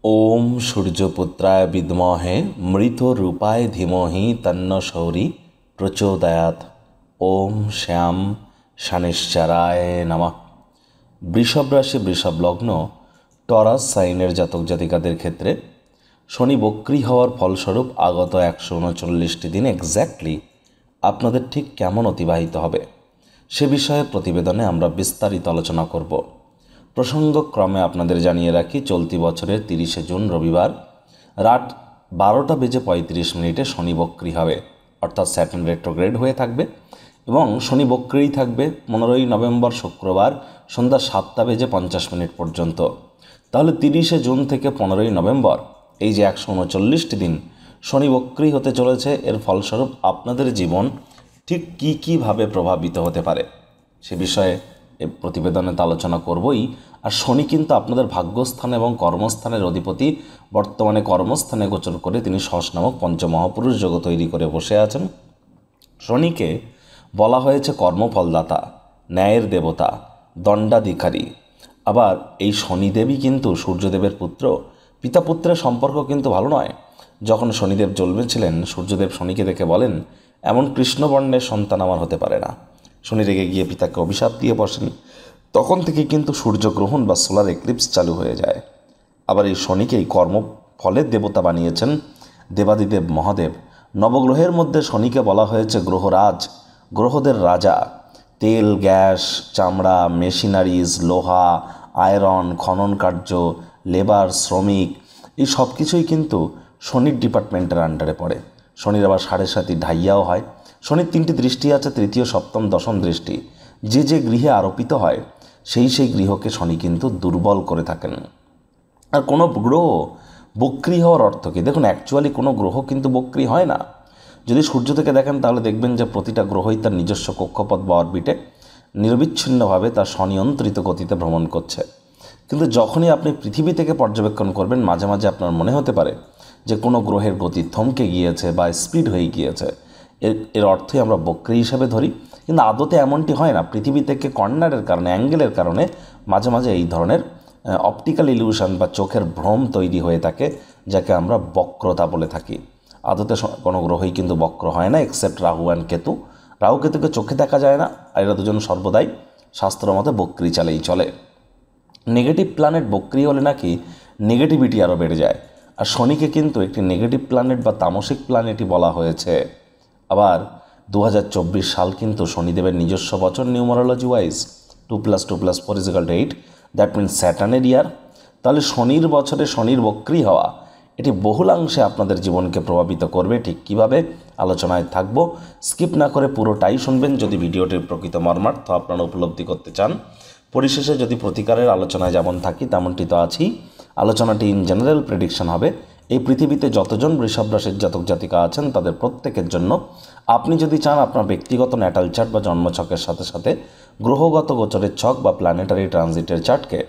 ওম সূর্যপুত্রায় বিদ্মহে মৃতরূপায় ধীমহি তন্ন শৌরি প্রচোদয়াৎ। ওম শ্যাম শনিশ্চরায় নমঃ। বৃষভ রাশি, বৃষভ লগ্ন, টরাস সাইনের জাতক জাতিকাদের ক্ষেত্রে শনি বক্রী হওয়ার ফলস্বরূপ আগত 139টি দিন এক্স্যাক্টলি আপনাদের ঠিক কেমন অতিবাহিত হবে সে বিষয়ে প্রতিবেদনে আমরা বিস্তারিত আলোচনা করব। প্রসঙ্গক্রমে আপনাদের জানিয়ে রাখি, চলতি বছরের 30শে জুন রবিবার রাত 12:35 শনি বক্রী হবে, অর্থাৎ স্যাটার্ন রেট্রোগ্রেড হয়ে থাকবে এবং শনি বক্রীই থাকবে 15ই নভেম্বর শুক্রবার সন্ধ্যা 7:50 পর্যন্ত। তাহলে 30শে জুন থেকে 15ই নভেম্বর এই যে 139টি দিন শনি বক্রী হতে চলেছে, এর ফলস্বরূপ আপনাদের জীবন ঠিক কীভাবে প্রভাবিত হতে পারে সে বিষয়ে এই প্রতিবেদনে আলোচনা করবই। আর শনি কিন্তু আপনাদের ভাগ্যস্থান এবং কর্মস্থানের অধিপতি। বর্তমানে কর্মস্থানে গোচর করে তিনি শশ নামক পঞ্চমহাপুরুষ যোগ তৈরি করে বসে আছেন। শনিকে বলা হয়েছে কর্মফলদাতা, ন্যায়ের দেবতা, দণ্ডাধিকারী। আবার এই শনিদেবই কিন্তু সূর্যদেবের পুত্র। পিতা পুত্রের সম্পর্ক কিন্তু ভালো নয়। যখন শনিদেব জন্মেছিলেন, সূর্যদেব শনিকে দেখে বলেন, এমন কৃষ্ণবর্ণের সন্তান আমার হতে পারে না। শনি রেগে গিয়ে পিতাকে অভিশাপ দিয়ে বসেন। তখন থেকে কিন্তু সূর্যগ্রহণ বা সোলার এক্লিপস চালু হয়ে যায়। আবার এই শনিকেই কর্মফলের দেবতা বানিয়েছেন দেবাদিদেব মহাদেব। নবগ্রহের মধ্যে শনিকে বলা হয়েছে গ্রহরাজ, গ্রহদের রাজা। তেল, গ্যাস, চামড়া, মেশিনারিজ, লোহা, আয়রন, খনন কার্য, লেবার, শ্রমিক, এই সব কিছুই কিন্তু শনির ডিপার্টমেন্টের আন্ডারে পড়ে। শনির আবার 7.5 ঢাইয়াও হয়। শনির 3টি দৃষ্টি আছে, তৃতীয়, সপ্তম, দশম দৃষ্টি। যে গৃহে আরোপিত হয় সেই গৃহকে শনি কিন্তু দুর্বল করে থাকেন। আর কোনো গ্রহ বক্রী হওয়ার অর্থ কী? দেখুন, অ্যাকচুয়ালি কোনো গ্রহ কিন্তু বক্রী হয় না। যদি সূর্য থেকে দেখেন তাহলে দেখবেন যে প্রতিটা গ্রহই তার নিজস্ব কক্ষপথ বা অরবিটে নিরবিচ্ছিন্নভাবে তার স্বনিয়ন্ত্রিত গতিতে ভ্রমণ করছে। কিন্তু যখনই আপনি পৃথিবী থেকে পর্যবেক্ষণ করবেন, মাঝে মাঝে আপনার মনে হতে পারে যে কোনো গ্রহের গতি থমকে গিয়েছে বা স্পিড হয়ে গিয়েছে। এর অর্থই আমরা বক্রী হিসাবে ধরি, কিন্তু আদতে এমনটি হয় না। পৃথিবী থেকে কর্নারের কারণে, অ্যাঙ্গেলের কারণে মাঝে মাঝে এই ধরনের অপটিক্যাল ইলিউশন বা চোখের ভ্রম তৈরি হয়ে থাকে, যাকে আমরা বক্রতা বলে থাকি। আদতে কোনো গ্রহই কিন্তু বক্র হয় না, এক্সেপ্ট রাহু অ্যান্ড কেতু। রাহু কেতুকে চোখে দেখা যায় না, আর এরা দুজন সর্বদাই শাস্ত্র মতে বক্রী চালেই চলে। নেগেটিভ প্ল্যানেট বক্রী হলে নাকি নেগেটিভিটি আরও বেড়ে যায়। আর শনিকে কিন্তু একটি নেগেটিভ প্ল্যানেট বা তামসিক প্ল্যানেটই বলা হয়েছে। আবার 2024 সাল কিন্তু শনিদেবের নিজস্ব বছর নিউমারোলজি ওয়াইজ 2+2+4=8, দ্যাট মিনস স্যাটার্নের ইয়ার। তাহলে শনির বছরে শনির বক্রী হওয়া এটি বহুলাংশে আপনাদের জীবনকে প্রভাবিত করবে। ঠিক কীভাবে আলোচনায় থাকবো, স্কিপ না করে পুরোটাই শুনবেন যদি ভিডিওটির প্রকৃত মর্মার্থ আপনারা উপলব্ধি করতে চান। পরিশেষে যদি প্রতিকারের আলোচনায় যেমন থাকি তেমনটি তো আছেই। আলোচনাটি ইন জেনারেল প্রেডিকশন হবে। এই পৃথিবীতে যতজন বৃষভ রাশির জাতক জাতিকা আছেন তাদের প্রত্যেকের জন্য। আপনি যদি চান আপনার ব্যক্তিগত ন্যাটাল চার্ট বা জন্মছকের সাথে সাথে গ্রহগত গোচরের ছক বা প্ল্যানেটারি ট্রানজিটের চার্টকে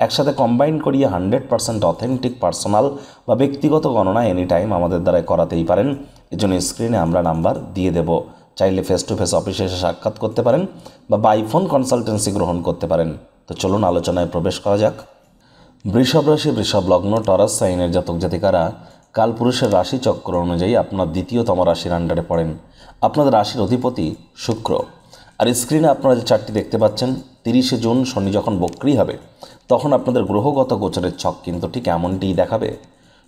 একসাথে কম্বাইন করিয়ে 100% অথেন্টিক পার্সোনাল বা ব্যক্তিগত গণনা এনি টাইম আমাদের দ্বারাই করাতেই পারেন। এজন্য স্ক্রিনে আমরা নাম্বার দিয়ে দেব। চাইলে ফেস টু ফেস অফিসে এসে সাক্ষাৎ করতে পারেন বা বাই ফোন কনসালটেন্সি গ্রহণ করতে পারেন। তো চলুন আলোচনায় প্রবেশ করা যাক। বৃষভ রাশি, বৃষভ লগ্ন, টরাস সাইনের জাতক জাতিকারা কালপুরুষের রাশি চক্র অনুযায়ী আপনার দ্বিতীয়তম রাশির আন্ডারে পড়েন। আপনাদের রাশির অধিপতি শুক্র। আর স্ক্রিনে আপনারা যে চারটি দেখতে পাচ্ছেন, 30শে জুন শনি যখন বক্রী হবে তখন আপনাদের গ্রহগত গোচরের ছক কিন্তু ঠিক এমনটিই দেখাবে।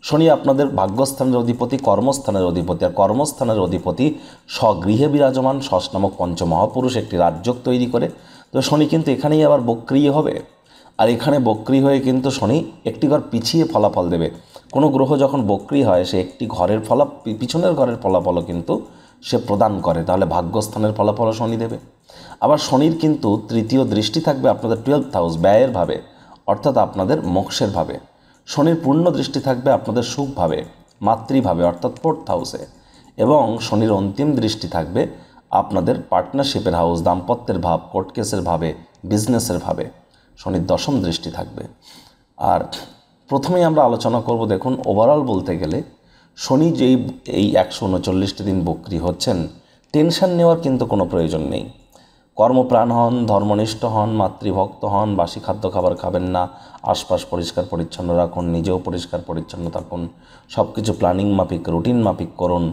শনি আপনাদের ভাগ্যস্থানের অধিপতি, কর্মস্থানের অধিপতি। আর কর্মস্থানের অধিপতি স্বগৃহে বিরাজমান শশ নামক পঞ্চমহাপুরুষ একটি রাজযোগ তৈরি করে। তো শনি কিন্তু এখানেই আবার বক্রী হবে। আর এখানে বক্রী হয়ে কিন্তু শনি একটি ঘর পিছিয়ে ফলাফল দেবে। কোনো গ্রহ যখন বক্রী হয় সে একটি ঘরের পিছনের ঘরের ফলাফলও কিন্তু সে প্রদান করে। তাহলে ভাগ্যস্থানের ফলাফলও শনি দেবে। আবার শনির কিন্তু তৃতীয় দৃষ্টি থাকবে আপনাদের 12th হাউস, ব্যয়ের ভাবে, অর্থাৎ আপনাদের মোক্ষের ভাবে। শনির পূর্ণ দৃষ্টি থাকবে আপনাদের সুখভাবে, মাতৃভাবে, অর্থাৎ 4th হাউসে। এবং শনির অন্তিম দৃষ্টি থাকবে আপনাদের পার্টনারশিপের হাউস, দাম্পত্যের ভাব, কোর্ট কেসের ভাবে, বিজনেসের ভাবে। শনির দশম দৃষ্টি থাকবে। আর প্রথমেই আমরা আলোচনা করব, দেখুন ওভারঅল বলতে গেলে শনি যেই এই 139টি দিন বক্রী হচ্ছেন, টেনশন নেওয়ার কিন্তু কোনো প্রয়োজন নেই। কর্মপ্রাণ হন, ধর্মনিষ্ঠ হন, মাতৃভক্ত হন, বাসি খাদ্য খাবার খাবেন না, আশপাশ পরিষ্কার পরিচ্ছন্ন রাখুন, নিজেও পরিষ্কার পরিচ্ছন্ন থাকুন, সব কিছু প্ল্যানিং মাফিক রুটিন মাফিক করুন,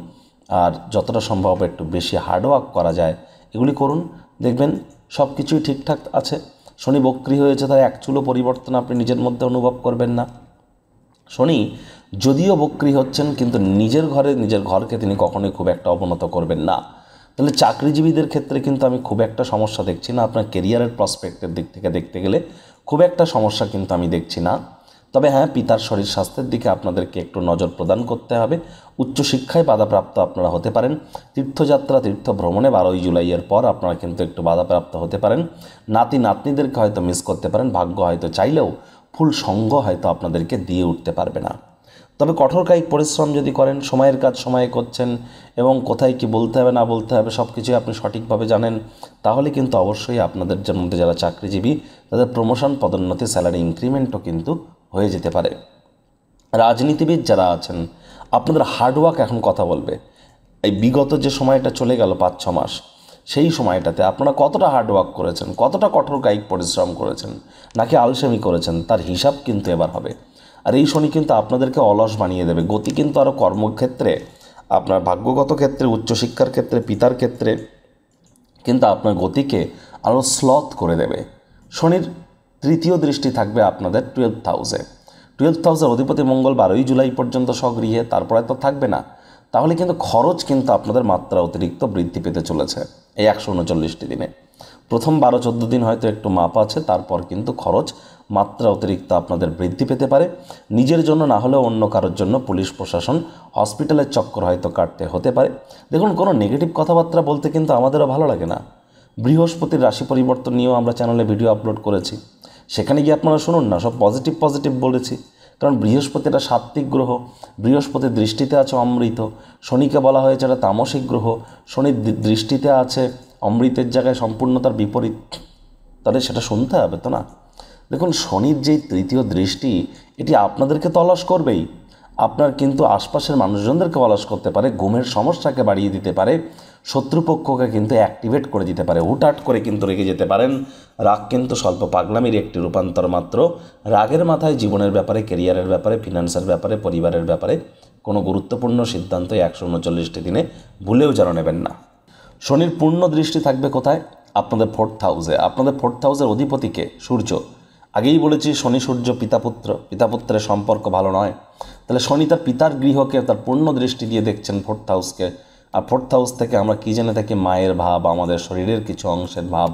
আর যতটা সম্ভব একটু বেশি হার্ডওয়ার্ক করা যায় এগুলি করুন, দেখবেন সব কিছুই ঠিকঠাক আছে। শনি বক্রী হয়েছে, তাই এক চুলো পরিবর্তন আপনি নিজের মধ্যে অনুভব করবেন না। শনি যদিও বক্রী হচ্ছেন, কিন্তু নিজের ঘরকে তিনি কখনোই খুব একটা অবনত করবেন না। তাহলে চাকরিজীবীদের ক্ষেত্রে কিন্তু আমি খুব একটা সমস্যা দেখছি না। আপনার কেরিয়ারের প্রসপেক্টের দিক থেকে দেখতে গেলে খুব একটা সমস্যা কিন্তু আমি দেখছি না। তবে হ্যাঁ, পিতার শরীর স্বাস্থ্যের দিকে আপনাদেরকে একটু নজর প্রদান করতে হবে। উচ্চশিক্ষায় বাধাপ্রাপ্ত আপনারা হতে পারেন। তীর্থযাত্রা তীর্থ ভ্রমণে 12ই জুলাইয়ের পর আপনারা কিন্তু একটু বাধাপ্রাপ্ত হতে পারেন। নাতি নাতনিদেরকে হয়তো মিস করতে পারেন। ভাগ্য হয়তো চাইলেও ফুল সঙ্গ হয়তো আপনাদেরকে দিয়ে উঠতে পারবে না। তবে কঠোর কায়িক পরিশ্রম যদি করেন, সময়ের কাজ সময়ে করছেন এবং কোথায় কি বলতে হবে না বলতে হবে সব কিছুই আপনি সঠিকভাবে জানেন, তাহলে কিন্তু অবশ্যই আপনাদের মধ্যে যারা চাকরিজীবী তাদের প্রমোশন, পদোন্নতি, স্যালারি ইনক্রিমেন্টও কিন্তু হয়ে যেতে পারে। রাজনীতিবিদ যারা আছেন, আপনাদের হার্ডওয়ার্ক এখন কথা বলবে। এই বিগত যে সময়টা চলে গেল 5-6 মাস, সেই সময়টাতে আপনারা কতটা হার্ডওয়ার্ক করেছেন, কতটা কঠোর কায়িক পরিশ্রম করেছেন, নাকি আলসেমি করেছেন, তার হিসাব কিন্তু এবার হবে। আর এই শনি কিন্তু আপনাদেরকে অলস বানিয়ে দেবে। গতি কিন্তু আরও কর্মক্ষেত্রে, আপনার ভাগ্যগত ক্ষেত্রে, উচ্চশিক্ষার ক্ষেত্রে, পিতার ক্ষেত্রে কিন্তু আপনার গতিকে আরও স্লথ করে দেবে। শনির তৃতীয় দৃষ্টি থাকবে আপনাদের 12th হাউসে। 12th হাউসের অধিপতি মঙ্গল 12ই জুলাই পর্যন্ত স্বগৃহে, তারপরে তো থাকবে না। তাহলে কিন্তু খরচ কিন্তু আপনাদের মাত্রা অতিরিক্ত বৃদ্ধি পেতে চলেছে এই 139টি দিনে। প্রথম 12-14 দিন হয়তো একটু মাপ আছে, তারপর কিন্তু খরচ মাত্রা অতিরিক্ত আপনাদের বৃদ্ধি পেতে পারে। নিজের জন্য না হলেও অন্য কারোর জন্য পুলিশ প্রশাসন, হসপিটালের চক্কর হয়তো কাটতে হতে পারে। দেখুন, কোনো নেগেটিভ কথাবার্তা বলতে কিন্তু আমাদেরও ভালো লাগে না। বৃহস্পতির রাশি পরিবর্তন নিয়েও আমরা চ্যানেলে ভিডিও আপলোড করেছি, সেখানে গিয়ে আপনারা শুনুন না, সব পজিটিভ বলেছি। কারণ বৃহস্পতি একটা সাত্ত্বিক গ্রহ, বৃহস্পতির দৃষ্টিতে আছে অমৃত। শনিকে বলা হয়েছে একটা তামসিক গ্রহ, শনির দৃষ্টিতে আছে অমৃতের জায়গায় সম্পূর্ণ তার বিপরীত। তাহলে সেটা শুনতে হবে তো না? দেখুন, শনির যেই তৃতীয় দৃষ্টি, এটি আপনাদেরকে তলস করবেই। আপনার কিন্তু আশপাশের মানুষজনদেরকে অলস করতে পারে, ঘুমের সমস্যাকে বাড়িয়ে দিতে পারে, শত্রুপক্ষকে কিন্তু অ্যাক্টিভেট করে দিতে পারে, হুটহাট করে কিন্তু রেগে যেতে পারেন। রাগ কিন্তু স্বল্প পাগলামির একটি রূপান্তর মাত্র। রাগের মাথায় জীবনের ব্যাপারে, কেরিয়ারের ব্যাপারে, ফিনান্সের ব্যাপারে, পরিবারের ব্যাপারে কোনো গুরুত্বপূর্ণ সিদ্ধান্ত 139টি দিনে ভুলেও যেন নেবেন না। শনির পূর্ণ দৃষ্টি থাকবে কোথায়? আপনাদের 4th হাউসে। আপনাদের 4th হাউসের অধিপতিকে সূর্য। আগেই বলেছি শনি সূর্য পিতাপুত্রের সম্পর্ক ভালো নয়। তাহলে শনি তার পিতার গৃহকে তার পূর্ণ দৃষ্টি দিয়ে দেখছেন 4th হাউসকে। আর 4th হাউস থেকে আমরা কী জেনে থাকি? মায়ের ভাব, আমাদের শরীরের কিছু অংশের ভাব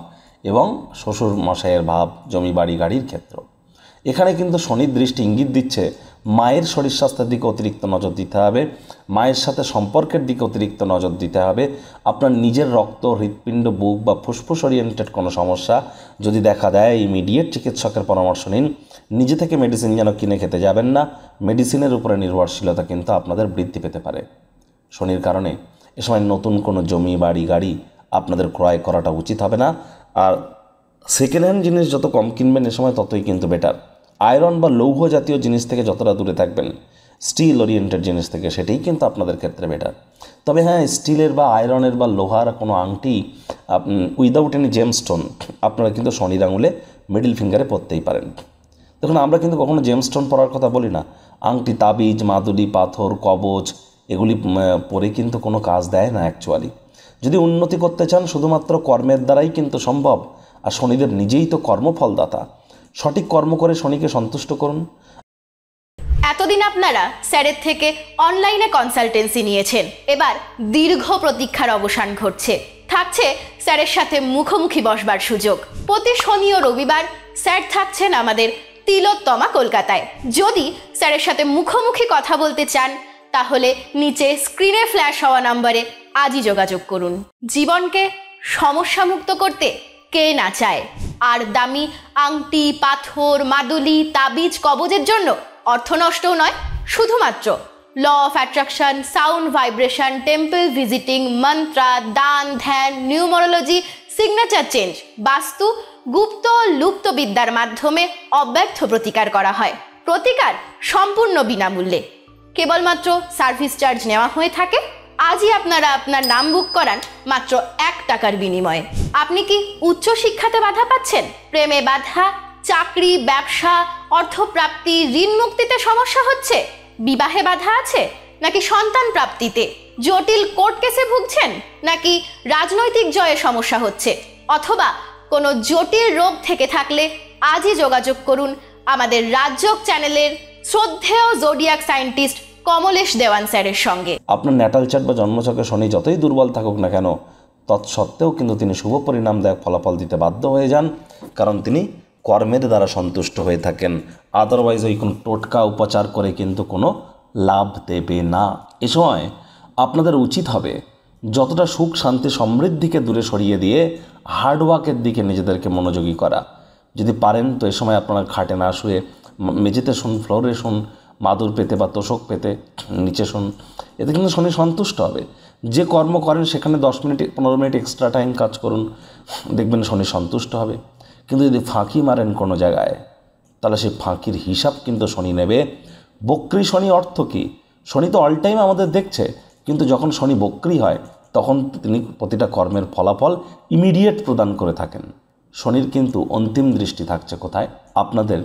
এবং শ্বশুর মশাইয়ের ভাব, জমি বাড়ি গাড়ির ক্ষেত্র। এখানে কিন্তু শনির দৃষ্টি ইঙ্গিত দিচ্ছে মায়ের শরীর স্বাস্থ্যের দিকে অতিরিক্ত নজর দিতে হবে, মায়ের সাথে সম্পর্কের দিকে অতিরিক্ত নজর দিতে হবে। আপনার নিজের রক্ত, হৃৎপিণ্ড, বুক বা ফুসফুস ওরিয়েন্টেড কোনো সমস্যা যদি দেখা দেয়, ইমিডিয়েট চিকিৎসকের পরামর্শ নিন। নিজে থেকে মেডিসিন যেন কিনে খেতে যাবেন না। মেডিসিনের উপরে নির্ভরশীলতা কিন্তু আপনাদের বৃদ্ধি পেতে পারে শনির কারণে। এ সময় নতুন কোনো জমি বাড়ি গাড়ি আপনাদের ক্রয় করাটা উচিত হবে না। আর সেকেন্ড হ্যান্ড জিনিস যত কম কিনবেন এ সময় ততই কিন্তু বেটার। আয়রন বা লৌহ জাতীয় জিনিস থেকে যতটা দূরে থাকবেন, স্টিল ওরিয়েন্টেড জিনিস থেকে, সেটাই কিন্তু আপনাদের ক্ষেত্রে বেটার। তবে হ্যাঁ, স্টিলের বা আয়রনের বা লোহার কোনো আংটি উইদাউট এনি জেমস্টোন আপনারা কিন্তু শনির আঙুলে মিডিল ফিঙ্গারে পরতেই পারেন। দেখুন, আমরা কিন্তু কখনো জেমস্টোন পরার কথা বলি না। আংটি, তাবিজ, মাদুলি, পাথর, কবচ এগুলি পরে কিন্তু কোনো কাজ দেয় না অ্যাকচুয়ালি। যদি উন্নতি করতে চান, শুধুমাত্র কর্মের দ্বারাই কিন্তু সম্ভব। আর শনিদেব নিজেই তো কর্মফলদাতা। সঠিক কর্ম করে শনিকে সন্তুষ্ট করুন। এতদিন আপনারা স্যারের থেকে অনলাইনে কনসালটেন্সি নিয়েছেন, এবার দীর্ঘ প্রতীক্ষার অবসান ঘটছে। থাকছে স্যারের সাথে মুখোমুখি বসবার সুযোগ। প্রতি শনি ও রবিবার স্যার থাকছেন আমাদের তিলোত্তমা কলকাতায়। যদি স্যারের সাথে মুখোমুখি কথা বলতে চান, তাহলে নিচে স্ক্রিনে ফ্ল্যাশ হওয়া নম্বরে আজই যোগাযোগ করুন। জীবনকে সমস্যামুক্ত করতে কে না চায়? আর দামি আংটি, পাথর, মাদুলি, তাবিজ, কবজের জন্য অর্থ নষ্টও নয়, শুধুমাত্র law of attraction, sound vibration, temple visiting, mantra, দান, ধ্যান, নিউমারোলজি, সিগনেচার চেঞ্জ, বাস্তু, গুপ্ত লুপ্ত বিদ্যার মাধ্যমে অব্যর্থ প্রতিকার করা হয়। প্রতিকার সম্পূর্ণ বিনামূল্যে, কেবলমাত্র সার্ভিস চার্জ নেওয়া হয়ে থাকে। আজই আপনারা আপনার নাম বুক করান মাত্র 1 টাকার বিনিময়ে। আপনি কি উচ্চ শিক্ষাতে বাধা পাচ্ছেন, প্রেমে বাধা, চাকরি, ব্যবসা, অর্থপ্রাপ্তি, ঋণ মুক্তিতে সমস্যা হচ্ছে, বিবাহে বাধা আছে, নাকি সন্তান প্রাপ্তিতে, জটিল কোর্ট কেসে ভুগছেন, নাকি রাজনৈতিক জয়ে সমস্যা হচ্ছে, অথবা কোনো জটিল রোগ থেকে থাকলে আজই যোগাযোগ করুন আমাদের রাজযোগ চ্যানেলের শ্রদ্ধেয় জোডিয়াক সায়েন্টিস্ট কমলেশ দেওয়ান স্যারের সঙ্গে। আপনার ন্যাটাল চার্ট বা জন্মছকে শনি যতই দুর্বল থাকুক না কেন, তৎসত্ত্বেও কিন্তু তিনি শুভ পরিণামদায়ক ফলাফল দিতে বাধ্য হয়ে যান, কারণ তিনি কর্মের দ্বারা সন্তুষ্ট হয়ে থাকেন। আদারওয়াইজ ওই কোনো টোটকা উপচার করে কিন্তু কোনো লাভ দেবে না। এ সময় আপনাদের উচিত হবে যতটা সুখ শান্তি সমৃদ্ধিকে দূরে সরিয়ে দিয়ে হার্ডওয়ার্কের দিকে নিজেদেরকে মনোযোগী করা। যদি পারেন তো এ সময় আপনারা খাটে না শুয়ে মেঝেতে শুন, ফ্লোরে শুন, মাদুর পেতে বা তোষক পেতে নিচে শুন। এতে কিন্তু শনি সন্তুষ্ট হবে। যে কর্ম করেন সেখানে 10 মিনিট 15 মিনিট এক্সট্রা টাইম কাজ করুন, দেখবেন শনি সন্তুষ্ট হবে। কিন্তু যদি ফাঁকি মারেন কোনো জায়গায়, তাহলে সেই ফাঁকির হিসাব কিন্তু শনি নেবে। বক্রী শনি অর্থ কী? শনি তো অল টাইম আমাদের দেখছে, কিন্তু যখন শনি বক্রী হয় তখন তিনি প্রতিটা কর্মের ফলাফল ইমিডিয়েট প্রদান করে থাকেন। শনির কিন্তু অন্তিম দৃষ্টি থাকছে কোথায়? আপনাদের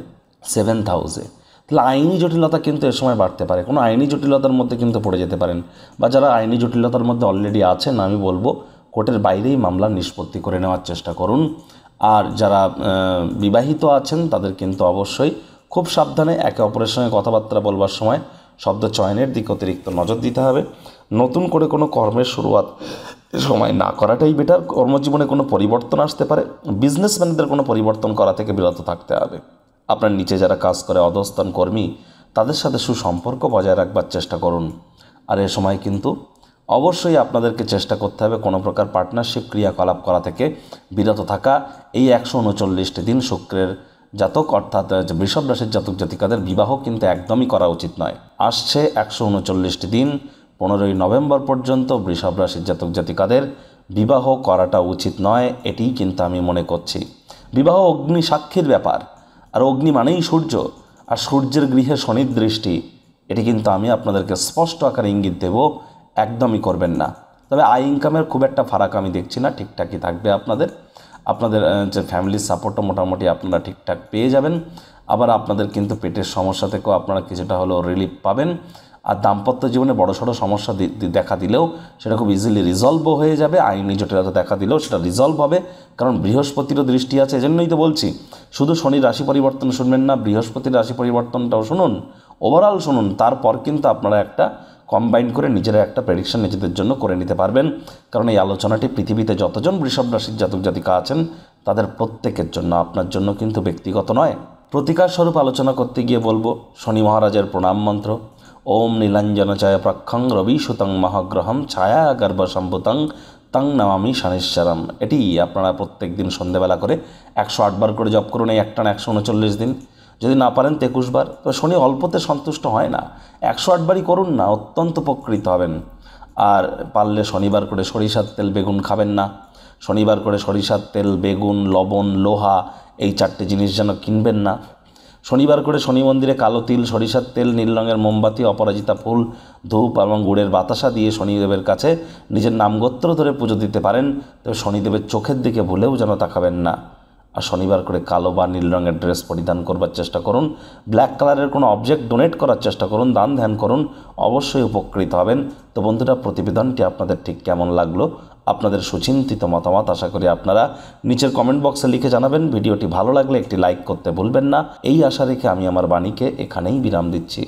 7th হাউসে। তাহলে আইনি জটিলতা কিন্তু এ সময় বাড়তে পারে। কোনো আইনি জটিলতার মধ্যে কিন্তু পড়ে যেতে পারেন, বা যারা আইনি জটিলতার মধ্যে অলরেডি আছেন, আমি বলবো কোর্টের বাইরেই মামলা নিষ্পত্তি করে নেওয়ার চেষ্টা করুন। আর যারা বিবাহিত আছেন তাদের কিন্তু অবশ্যই খুব সাবধানে একে অপরের সঙ্গে কথাবার্তা বলবার সময় শব্দ চয়নের দিকে অতিরিক্ত নজর দিতে হবে। নতুন করে কোনো কর্মের শুরুয়াত সময় না করাটাই বেটার। কর্মজীবনে কোনো পরিবর্তন আসতে পারে, বিজনেসম্যানদের কোনো পরিবর্তন করা থেকে বিরত থাকতে হবে। আপনার নিচে যারা কাজ করে অধস্তন কর্মী, তাদের সাথে সুসম্পর্ক বজায় রাখবার চেষ্টা করুন। আর এ সময় কিন্তু অবশ্যই আপনাদেরকে চেষ্টা করতে হবে কোনো প্রকার পার্টনারশিপ ক্রিয়াকলাপ করা থেকে বিরত থাকা। এই 139টি দিন শুক্রের জাতক অর্থাৎ বৃষভ রাশির জাতক জাতিকাদের বিবাহ কিন্তু একদমই করা উচিত নয়। আসছে 139টি দিন 15ই নভেম্বর পর্যন্ত বৃষভ রাশির জাতক জাতিকাদের বিবাহ করাটা উচিত নয়, এটিই কিন্তু আমি মনে করছি। বিবাহ অগ্নি সাক্ষীর ব্যাপার, আর অগ্নি মানেই সূর্য, আর সূর্যের গৃহে শনির দৃষ্টি, এটি কিন্তু আমি আপনাদেরকে স্পষ্ট আকারে ইঙ্গিত দেব, একদমই করবেন না। তবে আয় ইনকামের খুব একটা ফারাক আমি দেখছি না, ঠিকঠাকই থাকবে আপনাদের যে ফ্যামিলির সাপোর্টও মোটামুটি আপনারা ঠিকঠাক পেয়ে যাবেন। আবার আপনাদের কিন্তু পেটের সমস্যা থেকেও আপনারা কিছুটা হলেও রিলিফ পাবেন। আর দাম্পত্য জীবনে বড়সড় সমস্যা দেখা দিলেও সেটা খুব ইজিলি রিজলভও হয়ে যাবে। আইনি জটিলতা দেখা দিলেও সেটা রিজলভ হবে, কারণ বৃহস্পতিরও দৃষ্টি আছে। এজন্যই তো বলছি, শুধু শনির রাশি পরিবর্তন শুনবেন না, বৃহস্পতির রাশি পরিবর্তনটাও শুনুন, ওভারঅল শুনুন। তারপর কিন্তু আপনারা একটা কম্বাইন করে নিজেরা একটা প্রেডিকশন নিজেদের জন্য করে নিতে পারবেন। কারণ এই আলোচনাটি পৃথিবীতে যতজন বৃষভ রাশির জাতক জাতিকা আছেন তাদের প্রত্যেকের জন্য, আপনার জন্য কিন্তু ব্যক্তিগত নয়। প্রতিকার স্বরূপ আলোচনা করতে গিয়ে বলবো শনি মহারাজের প্রণাম মন্ত্র। ওম নীলাঞ্জন চায় প্রক্ষং রবি সুতং মহাগ্রহম ছায়া গর্ভসম্ভুতং তং নমামি শনিশ্চরম। এটি আপনারা প্রত্যেক দিন সন্ধ্যেবেলা করে 108 বার করে জপ করুন। এই একটানা 139 দিন, যদি না পারেন 23 বার। তো শনি অল্পতে সন্তুষ্ট হয় না, 108 বারই করুন না, অত্যন্ত উপকৃত হবেন। আর পারলে শনিবার করে সরিষার তেল বেগুন খাবেন না। শনিবার করে সরিষার তেল, বেগুন, লবণ, লোহা এই 4টে জিনিস যেন কিনবেন না। শনিবার করে শনি মন্দিরে কালো তিল, সরিষার তেল, নীল রঙের মোমবাতি, অপরাজিতা ফুল, ধূপ এবং গুড়ের বাতাসা দিয়ে শনিদেবের কাছে নিজের নামগোত্র ধরে পুজো দিতে পারেন। তবে শনিদেবের চোখের দিকে ভুলেও যেন তাকাবেন না। আর শনিবার করে কালো বা নীল রঙের ড্রেস পরিধান করবার চেষ্টা করুন। ব্ল্যাক কালারের কোনো অবজেক্ট ডোনেট করার চেষ্টা করুন, দান ধ্যান করুন, অবশ্যই উপকৃত হবেন। তো বন্ধুরা, প্রতিবেদনটি আপনাদের ঠিক কেমন লাগলো, আপনাদের সুচিন্তিত মতামত আশা করি আপনারা নিচের কমেন্ট বক্সে লিখে জানাবেন। ভিডিওটি ভালো লাগলে একটি লাইক করতে ভুলবেন না। এই আশা রেখে আমি আমার বাণীকে এখানেই বিরাম দিচ্ছি।